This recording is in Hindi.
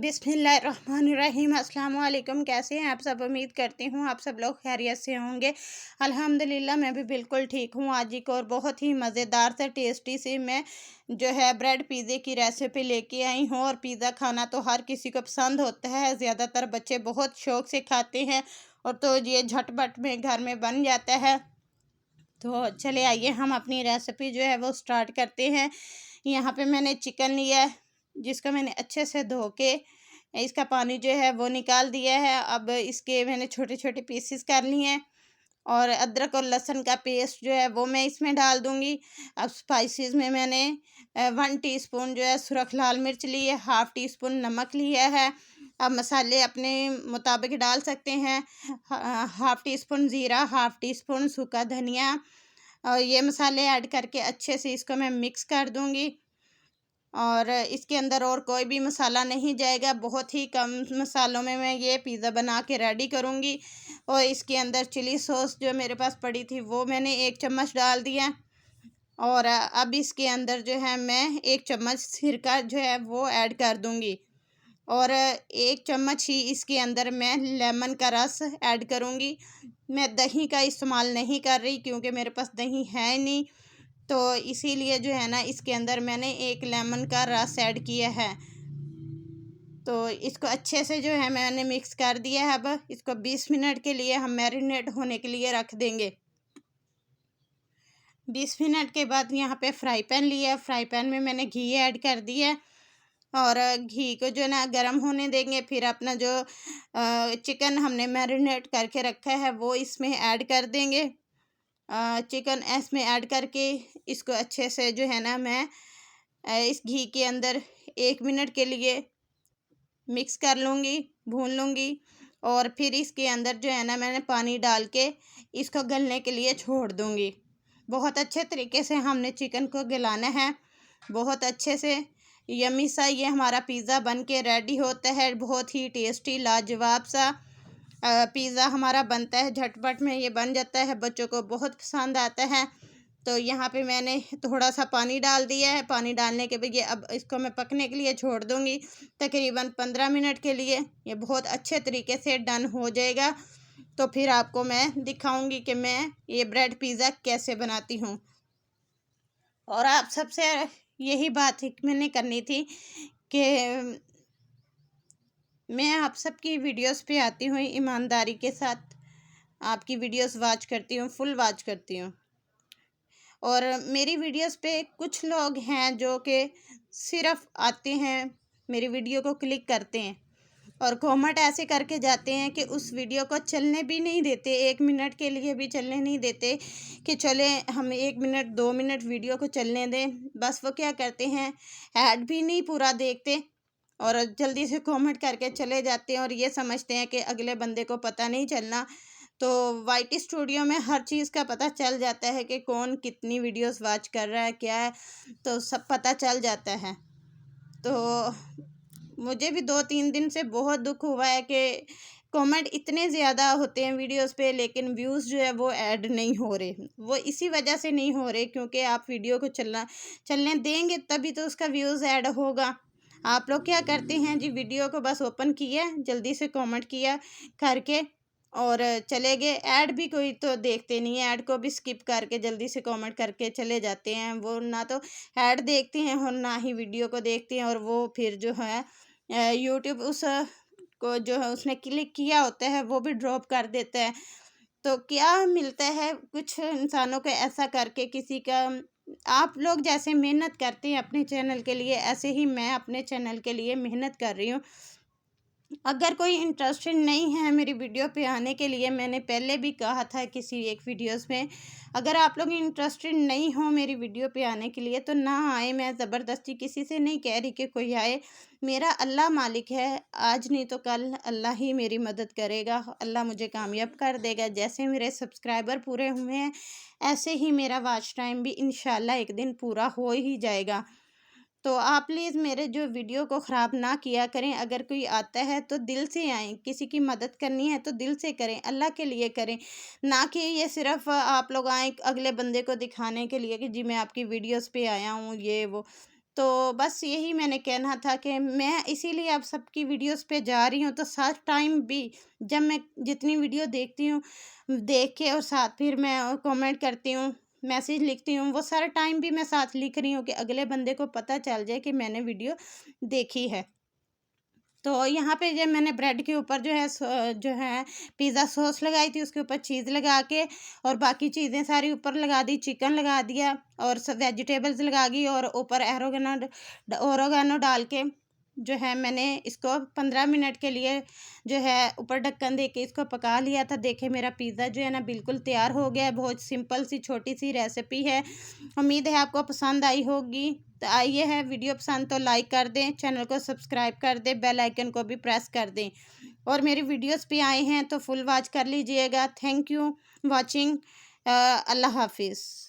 बिस्मिल्लाहिर्रहमानिर्रहीम। अस्सलाम वालेकुम। कैसे हैं आप सब? उम्मीद करती हूँ आप सब लोग खैरियत से होंगे। अल्हम्दुलिल्लाह मैं भी बिल्कुल ठीक हूँ। आज एक और बहुत ही मज़ेदार से टेस्टी सी मैं जो है ब्रेड पिज़्ज़े की रेसिपी लेके आई हूँ। और पिज़्ज़ा खाना तो हर किसी को पसंद होता है, ज़्यादातर बच्चे बहुत शौक़ से खाते हैं और तो ये झटपट में घर में बन जाता है। तो चले आइए हम अपनी रेसिपी जो है वो स्टार्ट करते हैं। यहाँ पे मैंने चिकन लिया है, जिसको मैंने अच्छे से धो के इसका पानी जो है वो निकाल दिया है। अब इसके मैंने छोटे छोटे पीसेस कर लिए हैं और अदरक और लहसुन का पेस्ट जो है वो मैं इसमें डाल दूँगी। अब स्पाइसेस में मैंने 1 टीस्पून जो है सुरख लाल मिर्च ली है, हाफ़ टी स्पून नमक लिया है। अब मसाले अपने मुताबिक डाल सकते हैं। हाफ़ टी स्पून ज़ीरा, हाफ़ टी स्पून सूखा धनिया, और ये मसाले ऐड करके अच्छे से इसको मैं मिक्स कर दूँगी। और इसके अंदर और कोई भी मसाला नहीं जाएगा, बहुत ही कम मसालों में मैं ये पिज़्ज़ा बना के रेडी करूँगी। और इसके अंदर चिली सॉस जो मेरे पास पड़ी थी वो मैंने 1 चम्मच डाल दिया। और अब इसके अंदर जो है मैं 1 चम्मच सिरका जो है वो ऐड कर दूँगी। और 1 चम्मच ही इसके अंदर मैं लेमन का रस ऐड करूँगी। मैं दही का इस्तेमाल नहीं कर रही क्योंकि मेरे पास दही है नहीं, तो इसीलिए जो है ना इसके अंदर मैंने 1 लेमन का रस ऐड किया है। तो इसको अच्छे से जो है मैंने मिक्स कर दिया है। अब इसको 20 मिनट के लिए हम मैरिनेट होने के लिए रख देंगे। 20 मिनट के बाद यहाँ पे फ्राई पैन लिया है, फ्राई पैन में मैंने घी ऐड कर दिया है। और घी को जो ना गर्म होने देंगे। फिर अपना जो चिकन हमने मैरिनेट करके रखा है वो इसमें ऐड कर देंगे। चिकन इसमें ऐड करके इसको अच्छे से जो है ना मैं इस घी के अंदर 1 मिनट के लिए मिक्स कर लूँगी, भून लूँगी। और फिर इसके अंदर जो है ना मैंने पानी डाल के इसको गलने के लिए छोड़ दूँगी। बहुत अच्छे तरीके से हमने चिकन को गलाना है, बहुत अच्छे से। यम्मी सा ये हमारा पिज़्ज़ा बन के रेडी होता है। बहुत ही टेस्टी लाजवाब सा पिज़्ज़ा हमारा बनता है, झटपट में ये बन जाता है, बच्चों को बहुत पसंद आता है। तो यहाँ पे मैंने थोड़ा सा पानी डाल दिया है। पानी डालने के बाद ये अब इसको मैं पकने के लिए छोड़ दूँगी तकरीबन 15 मिनट के लिए। ये बहुत अच्छे तरीके से डन हो जाएगा। तो फिर आपको मैं दिखाऊंगी कि मैं ये ब्रेड पिज़्ज़ा कैसे बनाती हूँ। और आप सबसे यही बात मैंने करनी थी कि मैं आप सबकी वीडियोस पे आती हूँ ईमानदारी के साथ, आपकी वीडियोस वॉच करती हूँ, फुल वॉच करती हूँ। और मेरी वीडियोस पे कुछ लोग हैं जो कि सिर्फ़ आते हैं, मेरी वीडियो को क्लिक करते हैं और कमेंट ऐसे करके जाते हैं कि उस वीडियो को चलने भी नहीं देते, 1 मिनट के लिए भी चलने नहीं देते कि चले हम 1 मिनट 2 मिनट वीडियो को चलने दें। बस वो क्या करते हैं, ऐड भी नहीं पूरा देखते और जल्दी से कमेंट करके चले जाते हैं और ये समझते हैं कि अगले बंदे को पता नहीं चलना। तो वाईटी स्टूडियो में हर चीज़ का पता चल जाता है कि कौन कितनी वीडियोस वॉच कर रहा है, क्या है, तो सब पता चल जाता है। तो मुझे भी 2-3 दिन से बहुत दुख हुआ है कि कमेंट इतने ज़्यादा होते हैं वीडियोस पे, लेकिन व्यूज़ जो है वो ऐड नहीं हो रहे। वो इसी वजह से नहीं हो रहे क्योंकि आप वीडियो को चलने देंगे तभी तो उसका व्यूज़ ऐड होगा। आप लोग क्या करते हैं जी, वीडियो को बस ओपन किया, जल्दी से कमेंट किया करके और चले गए। ऐड भी कोई तो देखते नहीं है, ऐड को भी स्किप करके जल्दी से कमेंट करके चले जाते हैं। वो ना तो ऐड देखते हैं और ना ही वीडियो को देखते हैं। और वो फिर जो है यूट्यूब उस को जो है उसने क्लिक किया होता है वो भी ड्रॉप कर देता है। तो क्या मिलता है कुछ इंसानों को ऐसा करके, किसी का आप लोग जैसे मेहनत करते हैं अपने चैनल के लिए, ऐसे ही मैं अपने चैनल के लिए मेहनत कर रही हूँ। अगर कोई इंटरेस्टेड नहीं है मेरी वीडियो पे आने के लिए, मैंने पहले भी कहा था किसी एक वीडियोस में, अगर आप लोग इंटरेस्टेड नहीं हो मेरी वीडियो पे आने के लिए तो ना आए। मैं ज़बरदस्ती किसी से नहीं कह रही कि कोई आए। मेरा अल्लाह मालिक है, आज नहीं तो कल अल्लाह ही मेरी मदद करेगा, अल्लाह मुझे कामयाब कर देगा। जैसे मेरे सब्सक्राइबर पूरे हुए हैं ऐसे ही मेरा वॉच टाइम भी इंशाल्लाह एक दिन पूरा हो ही जाएगा। तो आप प्लीज़ मेरे जो वीडियो को ख़राब ना किया करें। अगर कोई आता है तो दिल से आएँ, किसी की मदद करनी है तो दिल से करें, अल्लाह के लिए करें। ना कि ये सिर्फ़ आप लोग आएँ अगले बंदे को दिखाने के लिए कि जी मैं आपकी वीडियोस पे आया हूँ, ये वो। तो बस यही मैंने कहना था कि मैं इसीलिए अब सबकी वीडियोस पे जा रही हूँ, तो साथ टाइम भी जब मैं जितनी वीडियो देखती हूँ, देख के और साथ फिर मैं कमेंट करती हूँ, मैसेज लिखती हूँ, वो सारा टाइम भी मैं साथ लिख रही हूँ कि अगले बंदे को पता चल जाए कि मैंने वीडियो देखी है। तो यहाँ पे जब मैंने ब्रेड के ऊपर जो है पिज़्ज़ा सॉस लगाई थी, उसके ऊपर चीज़ लगा के और बाकी चीज़ें सारी ऊपर लगा दी, चिकन लगा दिया और सब वेजिटेबल्स लगा दी और ऊपर ओरेगानो डाल के जो है मैंने इसको 15 मिनट के लिए जो है ऊपर ढक्कन दे के इसको पका लिया था। देखिए मेरा पिज़्ज़ा जो है ना बिल्कुल तैयार हो गया है। बहुत सिंपल सी छोटी सी रेसिपी है। उम्मीद है आपको पसंद आई होगी। तो आइए है वीडियो पसंद तो लाइक कर दें, चैनल को सब्सक्राइब कर दें, बेल आइकन को भी प्रेस कर दें और मेरी वीडियोस पे आए हैं तो फुल वॉच कर लीजिएगा। Thank you watching. अल्लाह हाफिज़।